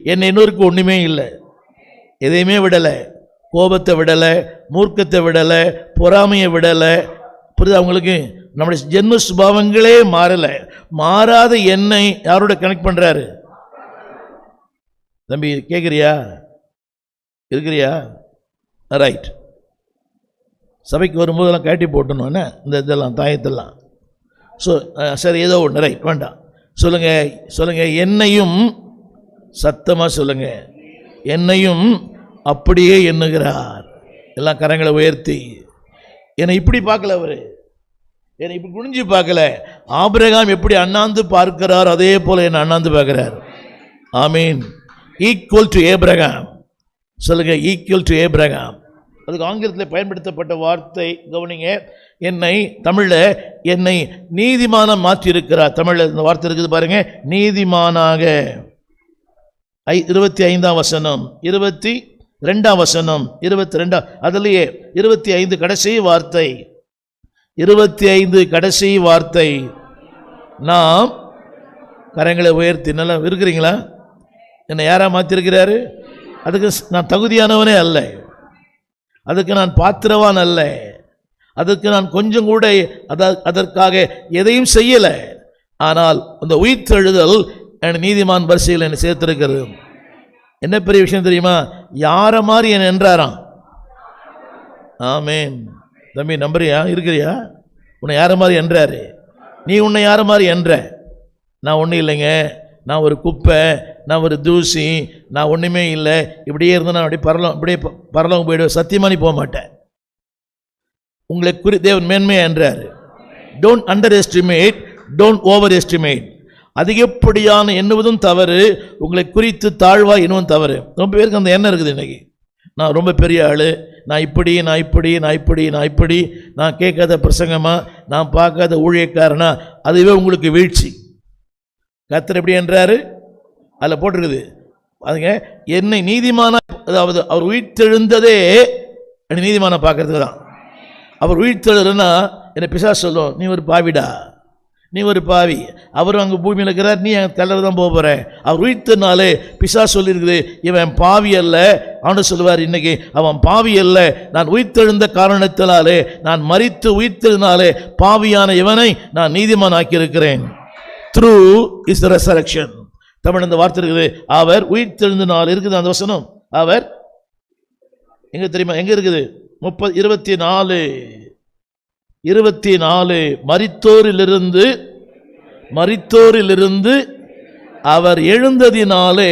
என்னை இன்னொருக்கு ஒன்றுமே இல்லை, எதையுமே விடலை. கோபத்தை விடலை, மூர்க்கத்தை விடலை, பொறாமையை விடலை. புரியுது அவங்களுக்கு? நம்முடைய ஜென்ம சுபாவங்களே மாறலை. மாறாத என்னை யாரோட கனெக்ட் பண்ணுறாரு? தம்பி கேட்குறியா? இருக்கிறியா? ரைட். சபைக்கு வரும்போதெல்லாம் காட்டி போட்டணும் என்ன இந்த இதெல்லாம் தாயத்தெல்லாம். ஸோ சரி, ஏதோ ஒன்று ரைட் வேண்டாம். சொல்லுங்கள் என்னையும் சத்தமாக சொல்லுங்கள், என்னையும் அப்படியே எண்ணுகிறார். எல்லாம் கரங்களை உயர்த்தி. என்னை இப்படி பார்க்கல அவர், என்னை இப்படி குனிஞ்சு பார்க்கல. ஆபிரகாம் எப்படி அண்ணாந்து பார்க்கிறார் அதே போல என்னை அண்ணாந்து பார்க்கிறார். ஆமீன். Equal to Abraham. சொல்லுங்க, ஈக்குவல் டு ஏப்ரகாம். அதுக்கு ஆங்கிலத்தில் பயன்படுத்தப்பட்ட வார்த்தை கவனிங்க. என்னை தமிழில் என்னை நீதிமானம் மாற்றி இருக்கிறார். தமிழில் இந்த வார்த்தை இருக்குது பாருங்க, நீதிமானாக. 25ஆம் வசனம், 22ஆம் வசனம், 22 அதுலேயே 25 கடைசி வார்த்தை, 25 கடைசி வார்த்தை. நாம் கரங்களை உயர்த்தி. நல்லா இருக்கிறீங்களா? என்னை யாரா மாற்றிருக்கிறாரு? அதுக்கு நான் தகுதியானவனே அல்ல, அதுக்கு நான் பாத்திரவான் அல்ல, அதுக்கு நான் கொஞ்சம் கூட அதற்காக எதையும் செய்யலை. ஆனால் அந்த உயிர்த்தெழுதல் என் நீதிமான் வரிசையில் என்னை சேர்த்திருக்கிறது. என்ன பெரிய விஷயம் தெரியுமா? யாரை மாதிரி என்னை என்றாராம். ஆமேன். தம்பி நம்புறியா? இருக்கிறியா? உன்னை யாரை மாதிரி என்றாரு? நீ உன்னை யாரை மாதிரி என்ற? நான் ஒன்றும் இல்லைங்க, நான் ஒரு குப்பை, நான் ஒரு தூசி, நான் ஒன்றுமே இல்லை, இப்படியே இருந்தால் நான் அப்படியே பரலோகம் போயிடுவேன். சத்தியமாக நீ போக மாட்டேன். உங்களை தேவன் மேன்மையாக என்றார். Don't under estimate, don't over estimate. அதிகப்படியான எண்ணுவதும் தவறு, உங்களை குறித்து தாழ்வாக எண்ணுவதும் தவறு. ரொம்ப பேருக்கு அந்த எண்ணம் இருக்குது இன்னைக்கு. நான் ரொம்ப பெரிய ஆள், நான் இப்படி, நான் இப்படி, நான் இப்படி, நான் இப்படி, நான் கேட்காத பிரசங்கமா, நான் பார்க்காத ஊழியக்காரனா, அதுவே உங்களுக்கு வீழ்ச்சி. கர்த்தர் எப்படி என்றாரு? அதில் போட்டிருக்குது அதுங்க, என்னை நீதிமான, அதாவது அவர் உயிர்த்தெழுந்ததே நீதிமான பார்க்கறதுக்கு தான். அவர் உயிர்த்தெழுன்னா என்னை பிசாசு சொல்லும், நீ ஒரு பாவிடா, நீ ஒரு பாவி. அவரும் அங்கே பூமியில் இருக்கிறார், நீ அங்கே தள்ளற தான் போக போகிற. அவர் உயிர்த்தனாலே பிசாசு சொல்லியிருக்குது, இவன் பாவி அல்ல. ஆண்டு சொல்லுவார் இன்னைக்கு, அவன் பாவி அல்ல, நான் உயிர்த்தெழுந்த காரணத்தினாலே, நான் மரித்து உயிர்த்தெழுந்தாலே பாவியான இவனை நான் நீதிமான் ஆக்கியிருக்கிறேன். Through is the resurrection. Tamil இந்த வார்த்தை இருக்குது, அவர் உயிர்த்தெழுந்த நாள் இருக்குது. அந்த வசனம் அவர் எங்க தெரியுமா? எங்க இருக்குது? 24 மரித்தோரிலிருந்து அவர் எழுந்ததினாலே